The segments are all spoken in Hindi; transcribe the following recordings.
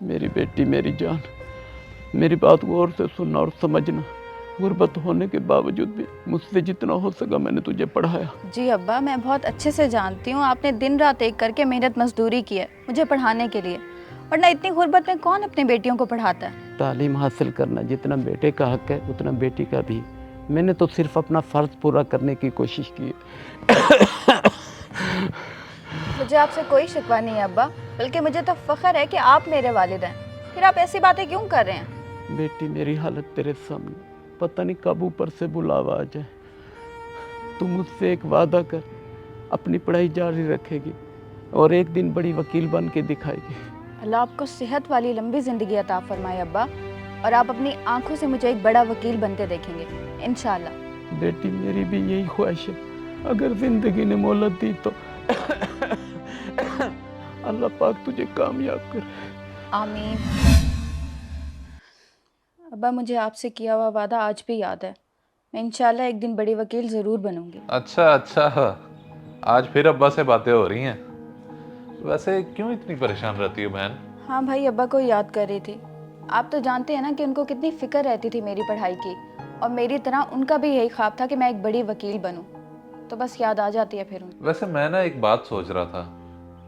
मेरी बेटी, मेरी जान, मेरी बात गौर से सुनना और समझना। गुर्बत होने के बावजूद भी मुझसे जितना हो सका मैंने तुझे पढ़ाया। जी अब्बा, मैं बहुत अच्छे से जानती हूँ आपने दिन रात एक करके मेहनत मजदूरी की है मुझे पढ़ाने के लिए, वरना इतनी गुर्बत में कौन अपनी बेटियों को पढ़ाता है। तालीम हासिल करना जितना बेटे का हक है उतना बेटी का भी। मैंने तो सिर्फ अपना फ़र्ज पूरा करने की कोशिश की। मुझे आपसे कोई शिकवा नहीं है अब्बा, बल्कि मुझे तो फ़ख्र है कि आप मेरे वालिद हैं। फिर आप ऐसी बातें क्यों कर रहे हैं? बेटी, मेरी हालत तेरे सामने, पता नहीं कब ऊपर से बुलावा आ जाए। तू मुझसे एक वादा कर, अपनी पढ़ाई जारी रखेगी और एक दिन बड़ी वकील बन के दिखाएगी। अल्लाह आपको सेहत वाली लंबी ज़िंदगी अता फरमाए अब्बा, और आप अपनी आंखों से मुझे एक बड़ा वकील बनते देखेंगे इंशाअल्लाह। बेटी, मेरी भी यही ख्वाहिश है। अगर जिंदगी ने मोहलत दी तो अल्लाह पाक तुझे कामयाब कर। आमीन। अब्बा, मुझे आपसे किया हुआ वादा आज भी याद है। मैं इंशाअल्लाह एक दिन बड़ी वकील ज़रूर बनूंगी। अच्छा, आज फिर अब्बा से बातें हो रही हैं। वैसे क्यों इतनी परेशान रहती हो बहन? हाँ भाई, अब्बा को याद कर रही थी। आप तो जानते हैं ना कि उनको कितनी फ़िक्र रहती थी मेरी पढ़ाई की, और मेरी तरह उनका भी यही ख्वाब था कि मैं एक बड़ी वकील बनूं। तो बस याद आ जाती है फिर उनको। वैसे मैं ना एक बात सोच रहा था,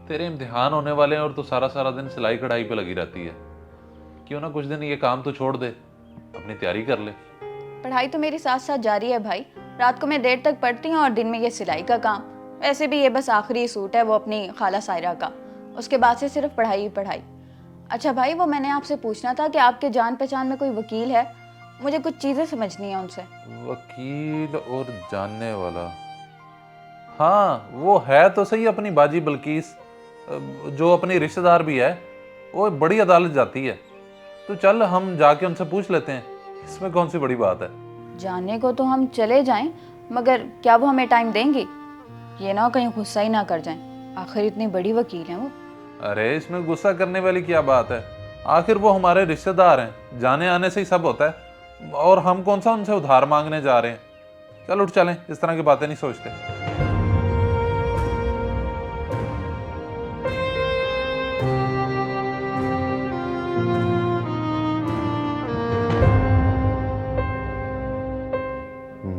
तेरे इम्तिहान होने वाले हैं और तू सारा सारा दिन सिलाई कढ़ाई पे लगी रहती है। क्यों ना कुछ दिन ये काम तो छोड़ दे, अपनी तैयारी कर ले। पढ़ाई तो मेरी साथ साथ जारी है भाई। रात को मैं देर तक पढ़ती हूँ और दिन में ये सिलाई का काम। वैसे भी ये बस आखिरी सूट है वो अपनी खाला सायरा का, उसके बाद से सिर्फ पढ़ाई ही पढ़ाई। अच्छा भाई, वो मैंने आपसे पूछना था कि आपके जान पहचान में कोई वकील है? मुझे कुछ चीज़ें समझनी है उनसे। वकील और जानने वाला? हाँ, वो है तो सही अपनी बाजी बल्कीस, जो अपनी रिश्तेदार भी है। वो बड़ी अदालत जाती है। तो चल हम जाके उनसे पूछ लेते हैं, इसमें कौन सी बड़ी बात है। जानने को तो हम चले जाएं, मगर क्या वो हमें टाइम देंगी? ये ना हो कहीं गुस्सा ही ना कर जाएं, आखिर इतनी बड़ी वकील हैं वो। अरे इसमें गुस्सा करने वाली क्या बात है? आखिर वो हमारे रिश्तेदार हैं, जाने आने से ही सब होता है। और हम कौन सा उनसे उधार मांगने जा रहे हैं। चल उठ चलें, इस तरह की बातें नहीं सोचते।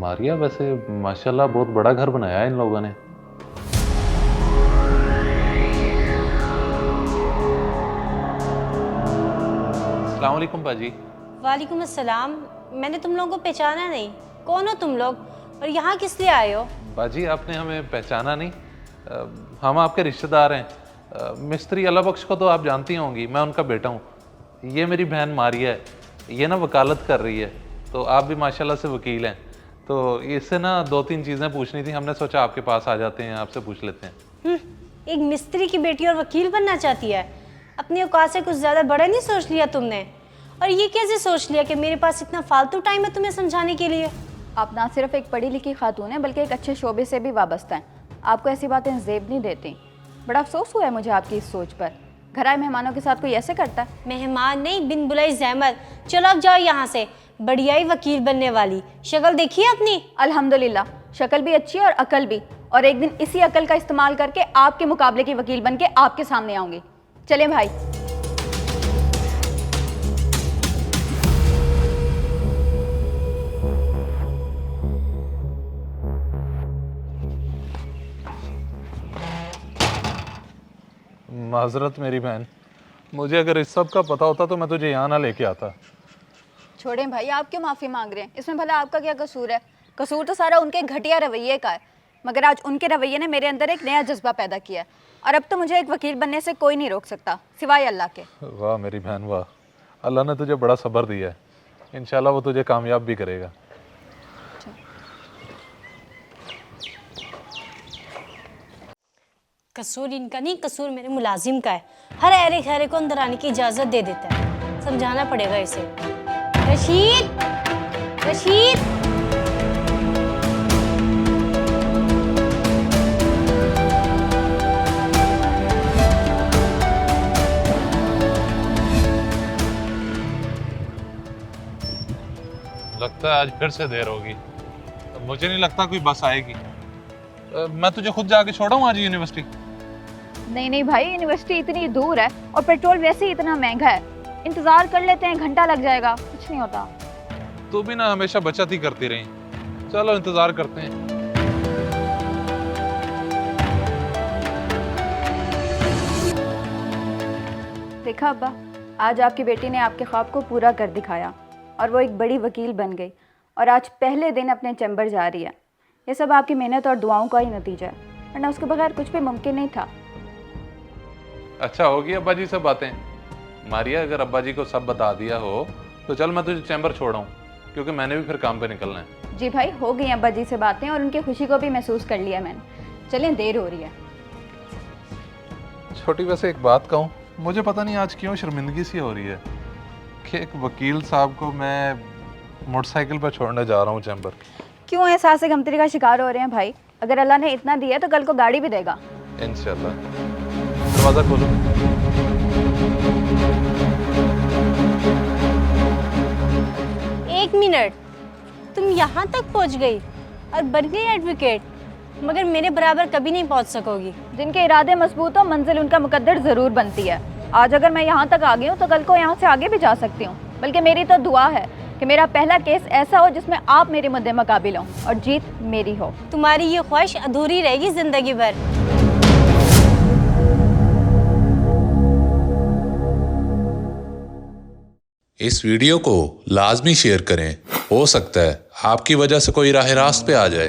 मारिया, वैसे माशाल्लाह बहुत बड़ा घर बनाया है इन लोगों ने। अस्सलाम वालेकुम बाजी। वालेकुम अस्सलाम। मैंने तुम लोगों को पहचाना नहीं, कौन हो तुम लोग और यहाँ किस लिए आए हो? बाजी आपने हमें पहचाना नहीं? हम आपके रिश्तेदार हैं। मिस्त्री अल्लाह बख्श को तो आप जानती होंगी, मैं उनका बेटा हूँ। ये मेरी बहन मारिया है, ये ना वकालत कर रही है। तो आप भी माशाल्लाह से वकील हैं, तो इससे ना 2-3 चीज़ें पूछनी थी। हमने सोचा आपके पास आ जाते हैं, आपसे पूछ लेते हैं। एक मिस्त्री की बेटी और वकील बनना चाहती है? अपनी औकात से कुछ ज़्यादा बड़ा नहीं सोच लिया तुमने? और ये कैसे सोच लिया कि मेरे पास इतना फालतू टाइम है तुम्हें समझाने के लिए? आप ना सिर्फ एक पढ़ी लिखी खातून है, बल्कि एक अच्छे शोबे से भी वाबस्ता हैं। आपको ऐसी बातें जेब नहीं देती। बड़ा अफसोस हुआ है मुझे आपकी इस सोच पर। घर आए मेहमानों के साथ कोई ऐसे करता है? मेहमान नहीं, बिन बुलाई जहमत। चलो अब जाओ यहाँ से, बढ़िया ही वकील बनने वाली। शक्ल देखिए अपनी। अल्हम्दुलिल्लाह, शक्ल भी अच्छी है और अकल भी। और एक दिन इसी अकल का इस्तेमाल करके आपके मुकाबले की वकील बन के आपके सामने आऊंगी। चलें भाई। माजरत मेरी बहन, मुझे अगर इस सब का पता होता तो मैं तुझे यहाँ ना लेके आता। छोड़ें भाई, आप क्यों माफ़ी मांग रहे हैं? इसमें भला आपका क्या कसूर है? कसूर तो सारा उनके घटिया रवैये का है। मगर आज उनके रवैये ने मेरे अंदर एक नया जज्बा पैदा किया है, और अब तो मुझे एक वकील बनने से कोई नहीं रोक सकता सिवाय अल्लाह के। वाह मेरी बहन वाह, अल्लाह ने तुझे बड़ा सब्र दिया है। इंशाल्लाह वो तुझे कामयाब भी करेगा। कसूर इनका नहीं, कसूर मेरे मुलाजिम का है। हर ऐरे खैरे को अंदर आने की इजाज़त दे देता है। समझाना पड़ेगा इसे। रशीद, रशीद। लगता है आज फिर से देर होगी। मुझे नहीं लगता कोई बस आएगी। मैं तुझे खुद जाके छोड़ाऊँ आज यूनिवर्सिटी? नहीं नहीं भाई, यूनिवर्सिटी इतनी दूर है और पेट्रोल वैसे ही इतना महंगा है। इंतजार कर लेते हैं, घंटा लग जाएगा, कुछ नहीं होता। तू भी ना हमेशा बचत ही करती रही। चलो इंतजार करते हैं। देखा अब्बा, आज आपकी बेटी ने आपके ख्वाब को पूरा कर दिखाया और वो एक बड़ी वकील बन गई और आज पहले दिन अपने चैम्बर जा रही है। ये सब आपकी मेहनत और दुआओं का ही नतीजा है, वरना उसके बगैर कुछ भी मुमकिन नहीं था। अच्छा होगी अब्बा जी से बातें। मारिया, अगर अब्बा जी को सब बता दिया हो तो चल मैं तुझे चैम्बर छोड़ाऊँ, क्योंकि मैंने भी फिर काम पे निकलना है। जी भाई, हो गई अब्बा जी से बातें और उनकी खुशी को भी महसूस कर लिया मैंने। चलें, देर हो रही है। छोटी, वैसे एक बात कहूँ, मुझे पता नहीं आज क्यों शर्मिंदगी सी हो रही है कि एक वकील साहब को मैं मोटरसाइकिल पर छोड़ने जा रहा हूँ चैम्बर। क्यों एहसास गमतरी का शिकार हो रहे हैं भाई? अगर अल्लाह ने इतना दिया तो कल को गाड़ी भी देगा। इंशाल्लाह। दरवाज़ा खोलो। एक मिनट, तुम यहाँ तक पहुँच गई और बन गई एडवोकेट, मगर मेरे बराबर कभी नहीं पहुँच सकोगी। जिनके इरादे मजबूत हो, मंजिल उनका मुकद्दर ज़रूर बनती है। आज अगर मैं यहाँ तक आ गई हूँ तो कल को यहाँ से आगे भी जा सकती हूँ। बल्कि मेरी तो दुआ है कि मेरा पहला केस ऐसा हो जिसमें आप मेरे मुद्दे मुकाबिल हो और जीत मेरी हो। तुम्हारी ये ख्वाहिश अधूरी रहेगी जिंदगी भर। इस वीडियो को लाजमी शेयर करें। हो सकता है आपकी वजह से कोई राह रास्त पे आ जाए।